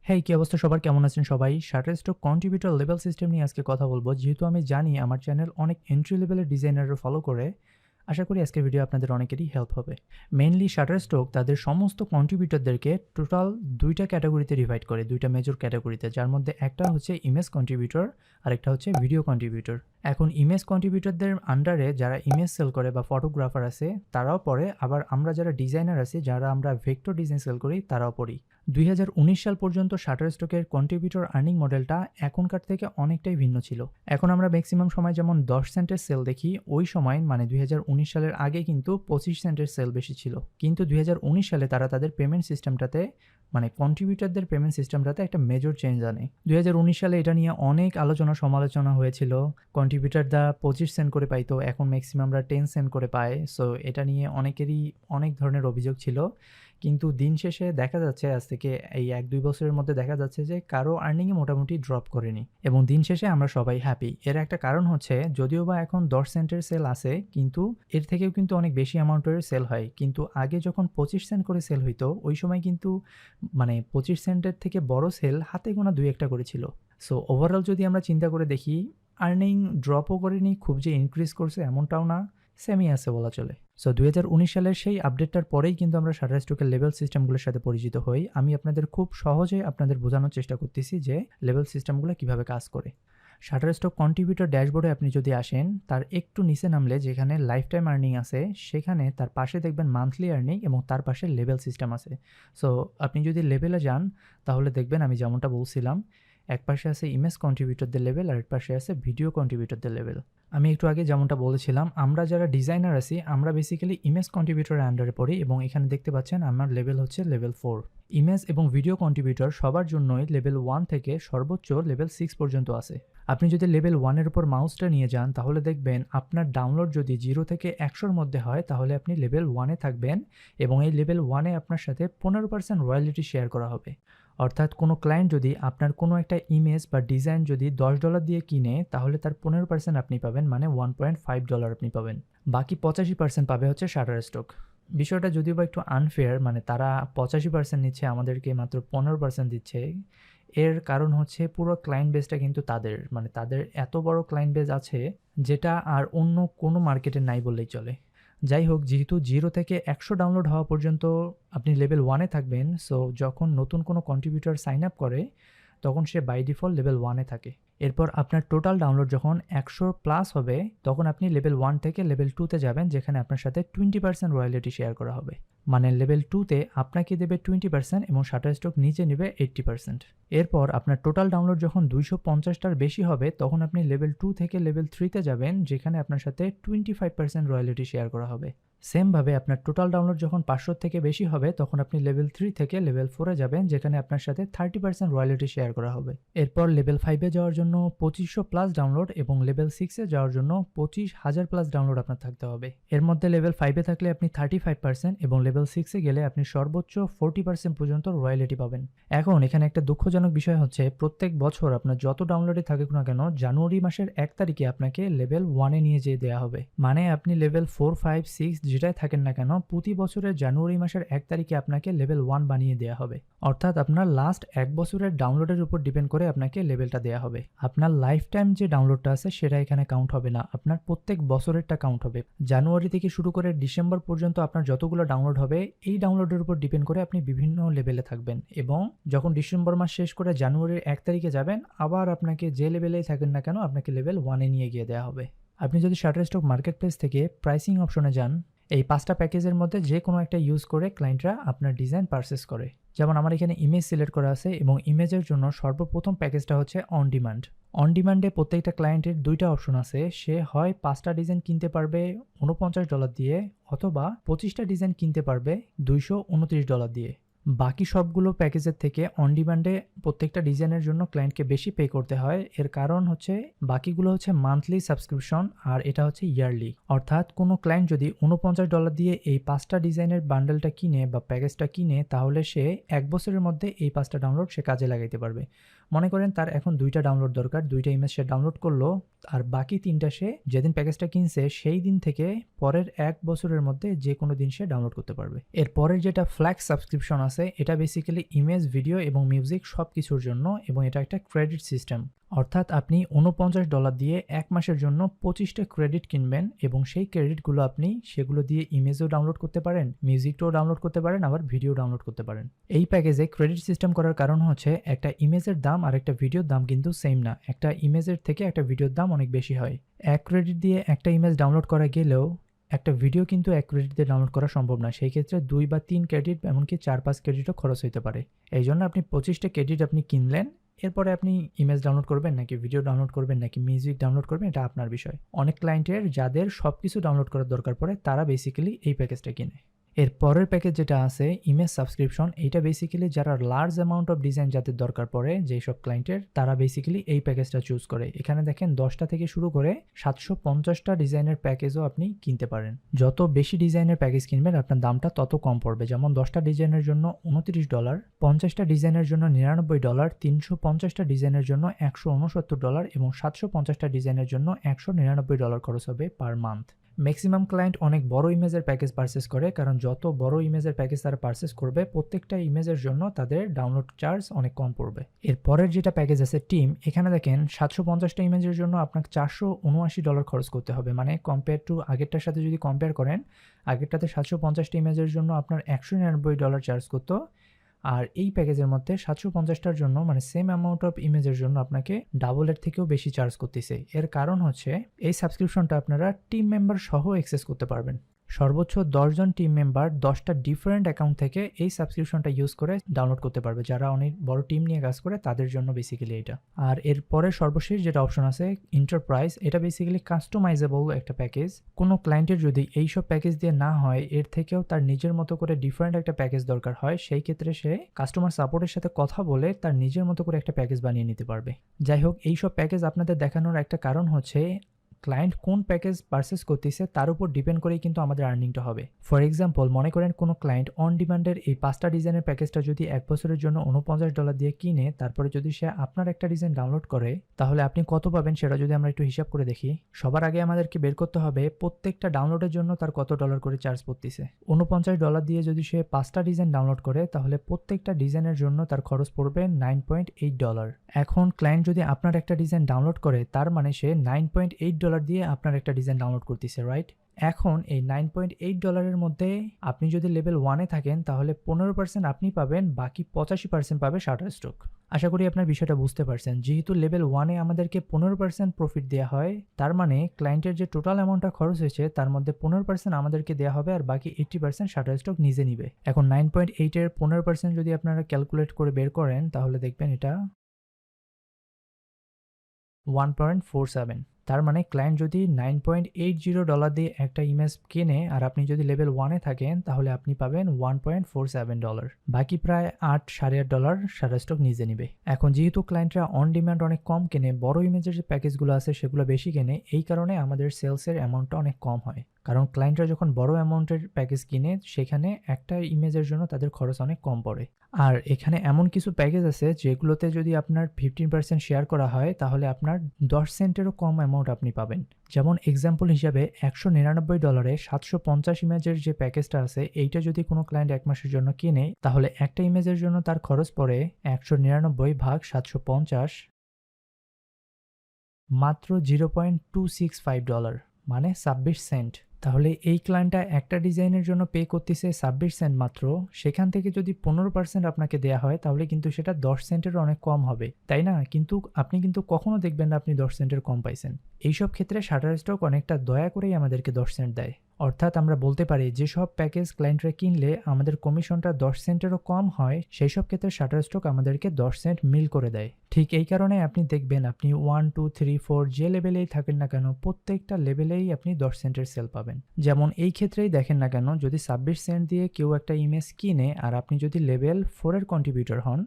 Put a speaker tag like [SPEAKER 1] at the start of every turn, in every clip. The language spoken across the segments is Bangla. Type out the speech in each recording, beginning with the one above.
[SPEAKER 1] হেই, কি অবস্থা সবার? কেমন আছেন সবাই? Shutterstock Contributor লেভেল সিস্টেম নিয়ে আজকে কথা বলবো। যেহেতু আমি জানি আমার চ্যানেল অনেক এন্ট্রি লেভেলের ডিজাইনাররা ফলো করে, আশা করি আজকের ভিডিও আপনাদের অনেকেরই হেল্প হবে। মেইনলি Shutterstock তাদের সমস্ত কন্ট্রিবিউটরদেরকে টোটাল ২টা ক্যাটাগরিতে ডিভাইড করে, ২টা মেজর ক্যাটাগরিতে, যার মধ্যে একটা হচ্ছে ইমেজ কন্ট্রিবিউটর, আরেকটা হচ্ছে ভিডিও কন্ট্রিবিউটর। এখন ইমেজ কন্ট্রিবিউটরদের আন্ডারে যারা ইমেজ সেল করে বা ফটোগ্রাফার আছে তারাও পড়ে, আবার আমরা যারা ডিজাইনার আছি, যারা আমরা ভেক্টর ডিজাইন সেল করি তারাও পড়ি। ২০১৯ সাল পর্যন্ত Shutterstock-এর কন্ট্রিবিউটর আর্নিং মডেলটা এখনকার থেকে অনেকটাই ভিন্ন ছিল। এখন আমরা ম্যাক্সিমাম সময় যেমন ১০ সেন্টের সেল দেখি, ওই সময় মানে ২০১৯ সালের আগে কিন্তু ২৫ সেন্টের সেল বেশি ছিল। কিন্তু ২০১৯ সালে তারা তাদের পেমেন্ট সিস্টেমটাতে মানে কন্ট্রিবিউটরদের পেমেন্ট সিস্টেমটাতে একটা মেজর চেঞ্জ আনে। ২০১৯ সালে এটা নিয়ে অনেক আলোচনা সমালোচনা হয়েছিল। কন্ট্রিবিউটররা ২৫ সেন্ট করে পাইতো, এখন ম্যাক্সিমামরা 10 সেন্ট করে পায়। সো এটা নিয়ে অনেকেরই অনেক ধরনের অভিযোগ ছিল। কিন্তু দিন শেষে দেখা যাচ্ছে আজ থেকে এই ১-২ বছরের মধ্যে দেখা যাচ্ছে যে কারো আর্নিংয়ে মোটামুটি ড্রপ করেনি এবং দিন শেষে আমরা সবাই হ্যাপি। এর একটা কারণ হচ্ছে যদিও বা এখন ১০ সেন্টের সেল আছে, কিন্তু এর থেকেও কিন্তু অনেক বেশি অ্যামাউন্টের সেল হয়। কিন্তু আগে যখন ২৫ সেন্ট করে সেল হইতো, ওই সময় কিন্তু মানে ২৫ সেন্টের থেকে বড় সেল হাতে গোনা ২-১টা করেছিল। সো ওভারঅল যদি আমরা চিন্তা করে দেখি, আর্নিং ড্রপও করেনি, খুব যে ইনক্রিজ করছে এমনটাও না, সেমই আছে বলা চলে। সো ২০১৯ সালের সেই আপডেটটার পরেই কিন্তু আমরা Shutterstock-এর লেভেল সিস্টেমগুলোর সাথে পরিচিত হই। আমি আপনাদের খুব সহজে আপনাদের বোঝানোর চেষ্টা করতেছি যে লেভেল সিস্টেমগুলো কিভাবে কাজ করে। Shutterstock কন্ট্রিবিউটর ড্যাশবোর্ডে আপনি যদি আসেন, তার একটু নিচে নামলে যেখানে লাইফ টাইম আর্নিং আছে, সেখানে তার পাশে দেখবেন মান্থলি আর্নিং এবং তার পাশে লেভেল সিস্টেম আছে। সো আপনি যদি লেভেলে যান তাহলে দেখবেন আমি যেমনটা বলছিলাম, এক পাশে আছে ইমেজ কন্ট্রিবিউটরদের লেভেল আর এক পাশে আছে ভিডিও কন্ট্রিবিউটরদের লেভেল। আমি একটু আগে যেমনটা বলেছিলাম, আমরা যারা ডিজাইনার আছি আমরা বেসিক্যালি ইমেজ কন্ট্রিবিউটরের আন্ডারে পড়ি এবং এখানে দেখতে পাচ্ছেন আমার লেভেল হচ্ছে লেভেল 4। ইমেজ এবং ভিডিও কন্ট্রিবিউটর সবার জন্যই লেভেল 1 থেকে সর্বোচ্চ লেভেল 6 পর্যন্ত আছে। আপনি যদি লেভেল 1 এর উপর মাউসটা নিয়ে যান তাহলে দেখবেন আপনার ডাউনলোড যদি 0 থেকে 100-র মধ্যে হয় তাহলে আপনি লেভেল 1 এ থাকবেন এবং এই লেভেল 1 এ আপনার সাথে ১৫% রয়্যালটি শেয়ার করা হবে। অর্থাৎ কোনো ক্লায়েন্ট যদি আপনার কোনো একটা ইমেজ বা ডিজাইন যদি $10 দিয়ে কিনে তাহলে তার ১৫% আপনি পাবেন, মানে $1.5 আপনি পাবেন। বাকি ৮৫% পাবে হচ্ছে Shutterstock। বিষয়টা যদিও বা একটু আনফেয়ার, মানে তারা ৮৫% নিচ্ছে, আমাদেরকে মাত্র ১৫% দিচ্ছে। এর কারণ হচ্ছে পুরো ক্লায়েন্ট বেসটা কিন্তু তাদের, মানে তাদের এত বড় ক্লায়েন্ট বেস আছে যেটা আর অন্য কোনো মার্কেটে নাই বললেই চলে। যাই হোক, যেহেতু 0 থেকে ১০০ ডাউনলোড হওয়া পর্যন্ত আপনি লেভেল 1 এ থাকবেন, সো যখন নতুন কোনো কন্ট্রিবিউটর সাইন আপ করে তখন সে বাই ডিফল্ট লেভেল 1 এ থাকে। এরপর আপনার টোটাল ডাউনলোড যখন ১০০+ হবে তখন আপনি লেভেল 1 থেকে লেভেল 2 তে যাবেন, যেখানে আপনার সাথে 20% রয়্যালটি শেয়ার করা হবে। মানে লেভেল 2 তে আপনাকে দেবে 20% এবং Shutterstock নিচে নেবে 80%। এরপর আপনার টোটাল ডাউনলোড যখন ২৫০টার বেশি হবে তখন আপনি লেভেল 2 থেকে লেভেল 3 তে যাবেন, যেখানে আপনার সাথে 25% রয়্যালটি শেয়ার করা হবে। সেমভাবে আপনার টোটাল ডাউনলোড যখন ৫০০ থেকে বেশি হবে তখন আপনি লেভেল 3 থেকে লেভেল 4 এ যাবেন, যেখানে আপনার সাথে 30% রয়্যালটি শেয়ার করা হবে। এরপর লেভেল 5 এ যাওয়ার জন্য ২৫০০+ ডাউনলোড এবং লেভেল 6 এ যাওয়ার জন্য ২৫,০০০+ ডাউনলোড আপনার থাকতে হবে। এর মধ্যে লেভেল 5 এ থাকলে আপনি 35% এবং লেভেল 6 এ গেলে আপনি সর্বোচ্চ 40% পর্যন্ত রয়্যালটি পাবেন। এখন এখানে একটা দুঃখজনক বিষয় হচ্ছে, প্রত্যেক বছর আপনার যত ডাউনলোডে থাকুক না কেন, জানুয়ারি মাসের 1 তারিখে আপনাকে লেভেল 1 এ নিয়ে যেয়ে দেওয়া হবে। মানে আপনি লেভেল 4, 5, 6 যেটাই থাকেন না কেন, প্রতি বছরের জানুয়ারি মাসের 1 তারিখে আপনাকে লেভেল 1 বানিয়ে দেওয়া হবে। অর্থাৎ আপনার লাস্ট 1 বছরের ডাউনলোডের উপর ডিপেন্ড করে আপনাকে লেভেলটা দেওয়া হবে। আপনার লাইফ টাইম যে ডাউনলোডটা আছে সেটা এখানে কাউন্ট হবে না, আপনার প্রত্যেক বছরেরটা কাউন্ট হবে। জানুয়ারি থেকে শুরু করে ডিসেম্বর পর্যন্ত আপনার যতগুলো ডাউনলোড হবে এই ডাউনলোডের উপর ডিপেন্ড করে আপনি বিভিন্ন লেভেলে থাকবেন এবং যখন ডিসেম্বর মাস শেষ করে জানুয়ারির 1 তারিখে যাবেন, আবার আপনাকে যে লেভেলেই থাকেন না কেন আপনাকে লেভেল 1 এ নিয়ে গিয়ে দেওয়া হবে। আপনি যদি Shutterstock মার্কেটপ্লেস থেকে প্রাইসিং অপশনে যান, এই 5টা প্যাকেজের মধ্যে যে কোনো একটা ইউজ করে ক্লায়েন্টরা আপনার ডিজাইন পারচেস করে। যেমন আমার এখানে ইমেজ সিলেক্ট করা আছে এবং ইমেজের জন্য সর্বপ্রথম প্যাকেজটা হচ্ছে অন ডিমান্ড। অন ডিমান্ডে প্রত্যেকটা ক্লায়েন্টের 2টা অপশন আছে, সে হয় 5টা ডিজাইন কিনতে পারবে $49 দিয়ে অথবা 25টা ডিজাইন কিনতে পারবে $229 দিয়ে। বাকি সবগুলো প্যাকেজের থেকে অন ডিমান্ডে প্রত্যেকটা ডিজাইনের জন্য ক্লায়েন্টকে বেশি পে করতে হয়। এর কারণ হচ্ছে বাকিগুলো হচ্ছে মান্থলি সাবস্ক্রিপশন আর এটা হচ্ছে ইয়ারলি। অর্থাৎ কোনো ক্লায়েন্ট যদি $49 দিয়ে এই 5টা ডিজাইনের বান্ডেলটা কিনে বা প্যাকেজটা কিনে তাহলে সে 1 বছরের মধ্যে এই 5টা ডাউনলোড সে কাজে লাগাইতে পারবে। মনে করেন তার এখন 2টা ডাউনলোড দরকার, 2টা ইমেজ সে ডাউনলোড করলো আর বাকি 3টা সে যেদিন প্যাকেজটা কিনছে সেই দিন থেকে পরের 1 বছরের মধ্যে যে কোনো দিন সে ডাউনলোড করতে পারবে। এর পরের যেটা ফ্ল্যাক্স সাবস্ক্রিপশন আছে আছে এটা বেসিক্যালি ইমেজ, ভিডিও এবং মিউজিক সব কিছুর জন্য, এবং এটা একটা ক্রেডিট সিস্টেম। অর্থাৎ আপনি $49 দিয়ে 1 মাসের জন্য 25টা ক্রেডিট কিনবেন, এবং সেই ক্রেডিটগুলো আপনি সেগুলো দিয়ে ইমেজও ডাউনলোড করতে পারেন, মিউজিকটাও ডাউনলোড করতে পারেন, আবার ভিডিও ডাউনলোড করতে পারেন। এই প্যাকেজে ক্রেডিট সিস্টেম করার কারণ হচ্ছে একটা ইমেজের দাম আর একটা ভিডিওর দাম কিন্তু সেম না। একটা ইমেজের থেকে একটা ভিডিওর দাম অনেক বেশি হয়। 1 ক্রেডিট দিয়ে একটা ইমেজ ডাউনলোড করা গেলেও একটা ভিডিও কিন্তু 1 ক্রেডিট দিয়ে ডাউনলোড করা সম্ভব না। সেই ক্ষেত্রে 2 বা 3 ক্রেডিট, এমনকি 4-5 ক্রেডিটও খরচ হতে পারে। এই জন্য আপনি 25টা ক্রেডিট আপনি কিনলেন, এরপরে আপনি ইমেজ ডাউনলোড করবেন নাকি ভিডিও ডাউনলোড করবেন নাকি মিউজিক ডাউনলোড করবেন, এটা আপনার বিষয়। অনেক ক্লায়েন্টের যাদের সব কিছু ডাউনলোড করার দরকার পড়ে তারা বেসিক্যালি এই প্যাকেজটা কিনে। এর পরের প্যাকেজ যেটা আছে ইমেজ সাবস্ক্রিপশন, এইটা বেসিক্যালি যারা লার্জ অ্যামাউন্ট অফ ডিজাইন যাদের দরকার পড়ে যেই সব ক্লায়েন্টের, তারা বেসিক্যালি এই প্যাকেজটা চুজ করে। এখানে দেখেন 10টা থেকে শুরু করে 750টা ডিজাইনের প্যাকেজও আপনি কিনতে পারেন। যত বেশি ডিজাইনের প্যাকেজ কিনবেন আপনার দামটা তত কম পড়বে। যেমন 10টা ডিজাইনের জন্য $29, 50টা ডিজাইনের জন্য $99, 350টা ডিজাইনের জন্য $169 এবং 750টা ডিজাইনের জন্য $199 খরচ হবে পার মান্থ। ম্যাক্সিমাম ক্লায়েন্ট অনেক বড় ইমেজের প্যাকেজ পারচেস করে, কারণ যত বড় ইমেজের প্যাকেজ তারা পারচেস করবে প্রত্যেকটা ইমেজের জন্য তাদের ডাউনলোড চার্জ অনেক কম পড়বে। এর পরের যেটা প্যাকেজ আছে টিম, এখানে দেখেন 750টা ইমেজের জন্য আপনাকে $479 খরচ করতে হবে। মানে কম্পেয়ার টু আগেরটার সাথে যদি কম্পেয়ার করেন, আগেরটাতে 750টা ইমেজের জন্য আপনার $199 চার্জ করতো, আর এই প্যাকেজের মধ্যে 750টার জন্য মানে সেম অ্যামাউন্ট অফ ইমেজের জন্য আপনাকে ডাবলের থেকেও বেশি চার্জ করতেছে। এর কারণ হচ্ছে এই সাবস্ক্রিপশনটা আপনারা টিম মেম্বার সহ অ্যাক্সেস করতে পারবেন। সর্বোচ্চ 10 জন টিম মেম্বার 10টা ডিফারেন্ট অ্যাকাউন্ট থেকে এই সাবস্ক্রিপশনটা ইউজ করে ডাউনলোড করতে পারবে। যারা অনেক বড় টিম নিয়ে কাজ করে তাদের জন্য বেসিক্যালি এটা। আর এরপরে সর্বশেষ যেটা অপশন আছে এন্টারপ্রাইজ, এটা বেসিক্যালি কাস্টমাইজেবল একটা প্যাকেজ। কোনো ক্লায়েন্টের যদি এইসব প্যাকেজ দিয়ে না হয়, এর থেকেও তার নিজের মতো করে ডিফারেন্ট একটা প্যাকেজ দরকার হয়, সেই ক্ষেত্রে সে কাস্টমার সাপোর্টের সাথে কথা বলে তার নিজের মতো করে একটা প্যাকেজ বানিয়ে নিতে পারবে। যাই হোক, এইসব প্যাকেজ আপনাদের দেখানোর একটা কারণ হচ্ছে ক্লায়েন্ট কোন প্যাকেজ পারচেস করতেছে তার উপর ডিপেন্ড করেই কিন্তু আমাদের আর্নিংটা হবে। ফর এক্সাম্পল, মনে করেন কোনো ক্লায়েন্ট অন ডিমান্ডের এই 5টা ডিজাইনের প্যাকেজটা যদি 1 বছরের জন্য $49 দিয়ে কিনে, তারপরে যদি সে আপনার একটা ডিজাইন ডাউনলোড করে, তাহলে আপনি কত পাবেন সেটা যদি আমরা একটু হিসাব করে দেখি। সবার আগে আমাদেরকে বের করতে হবে প্রত্যেকটা ডাউনলোডের জন্য তার কত ডলার করে চার্জ পড়তেছে। $49 দিয়ে যদি সে 5টা ডিজাইন ডাউনলোড করে, তাহলে প্রত্যেকটা ডিজাইনের জন্য তার খরচ পড়বে $9.8। এখন ক্লায়েন্ট যদি আপনার একটা ডিজাইন ডাউনলোড করে, তার মানে সে $9.8 দিয়ে আপনার একটা ডিজাইন ডাউনলোড করতেছে, রাইট? এখন এই $9.8 মধ্যে আপনি যদি লেভেল 1-এ থাকেন তাহলে 15% আপনি পাবেন, বাকি 85% পাবে শাটারস্টক। আশা করি আপনার বিষয়টা বুঝতে পারছেন। যেহেতু লেভেল 1-এ আমাদেরকে 15% প্রফিট দেওয়া হয়, তার মানে ক্লায়েন্টের যে টোটাল অ্যামাউন্টটা খরচ হয়েছে তার মধ্যে 15% আমাদেরকে দেওয়া হবে, আর বাকি 80% শাটারস্টক নিজে নিবে। এখন 9.8-এর 15% যদি আপনারা ক্যালকুলেট করে বের করেন, তাহলে দেখবেন এটা 1.47। তার মানে ক্লায়েন্ট যদি $9.80 দিয়ে একটা ইমেজ কেনে আর আপনি যদি লেভেল 1-এ থাকেন, তাহলে আপনি পাবেন $1.47। বাকি প্রায় $8.5 শাটারস্টক নিজে নিবে। এখন যেহেতু ক্লায়েন্টরা অন ডিমান্ড অনেক কম কেনে, বড় ইমেজের যে প্যাকেজগুলো আছে সেগুলো বেশি কেনে, এই কারণে আমাদের সেলসের অ্যামাউন্টটা অনেক কম হয়। কারণ ক্লায়েন্টরা যখন বড় অ্যামাউন্টের প্যাকেজ কিনে, সেখানে একটা ইমেজের জন্য তাদের খরচ অনেক কম পড়ে। আর এখানে এমন কিছু প্যাকেজ আছে যেগুলোতে যদি আপনার 15% শেয়ার করা হয়, তাহলে আপনার 10 সেন্টেরও কম অ্যামাউন্ট আপনি পাবেন। যেমন এক্সাম্পল হিসাবে $199 750 ইমেজের যে প্যাকেজটা আছে, এইটা যদি কোনো ক্লায়েন্ট 1 মাসের জন্য কিনে, তাহলে একটা ইমেজের জন্য তার খরচ পড়ে 199 ভাগ 750, মাত্র $0.265, মানে 26 সেন্ট। তাহলে এই ক্লায়েন্টটা একটা ডিজাইনের জন্য পে করতেছে 26 সেন্ট মাত্র। সেখান থেকে যদি 15% আপনাকে দেয়া হয়, তাহলে কিন্তু সেটা 10 সেন্টের অনেক কম হবে, তাই না? কিন্তু আপনি কিন্তু কখনো দেখবেন না আপনি 10 সেন্টের কম পাইছেন। এইসব ক্ষেত্রে শাটারস্টক অনেকটা দয়া করেই আমাদেরকে 10 সেন্ট দেয়। অর্থাৎ আমরা বলতে পারি যেসব প্যাকেজ ক্লায়েন্টরা কিনলে আমাদের কমিশনটা 10 সেন্টেরও কম হয়, সেই সব ক্ষেত্রে শাটারস্টক আমাদেরকে 10 সেন্ট মিল করে দেয়। ঠিক এই কারণে আপনি দেখবেন আপনি 1, 2, 3, 4 যে লেভেলেই থাকেন না কেন, প্রত্যেকটা লেভেলেই আপনি 10 সেন্টের সেল পাবেন। যেমন এই ক্ষেত্রেই দেখেন না কেন, যদি 26 সেন্ট দিয়ে কেউ একটা ইমেজ কিনে আর আপনি যদি লেভেল 4-এর কন্ট্রিবিউটর হন,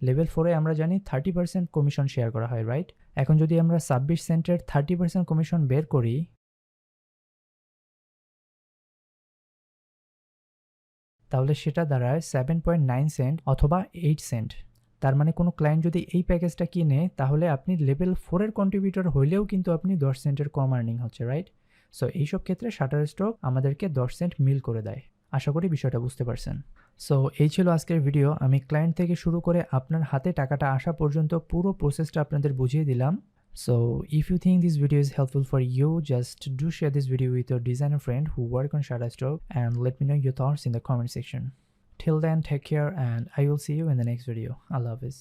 [SPEAKER 1] লেভেল 4-এ আমরা জানি 30% কমিশন শেয়ার করা হয়, রাইট? এখন যদি আমরা 26 সেন্টের 30% কমিশন বের করি, তাহলে সেটা দাঁড়ায় 7.9 সেন্ট অথবা 8 সেন্ট। তার মানে কোনো ক্লায়েন্ট যদি এই প্যাকেজটা কিনে, তাহলে আপনি লেভেল 4-এর কন্ট্রিবিউটর হইলেও কিন্তু আপনি 10 সেন্টের কম আর্নিং হচ্ছে, রাইট? সো এইসব ক্ষেত্রে শাটারস্টক আমাদেরকে 10 সেন্ট মিল করে দেয়। আশা করি বিষয়টা বুঝতে পারছেন। সো এই ছিল আজকের ভিডিও। আমি ক্লায়েন্ট থেকে শুরু করে আপনার হাতে টাকাটা আসা পর্যন্ত পুরো প্রসেসটা আপনাদের বুঝিয়ে দিলাম। So if you think this video is helpful for you, just do share this video with your designer friend who work on Shutterstock and let me know your thoughts in the comment section. Till then, take care and I will see you in the next video. Allah Hafiz.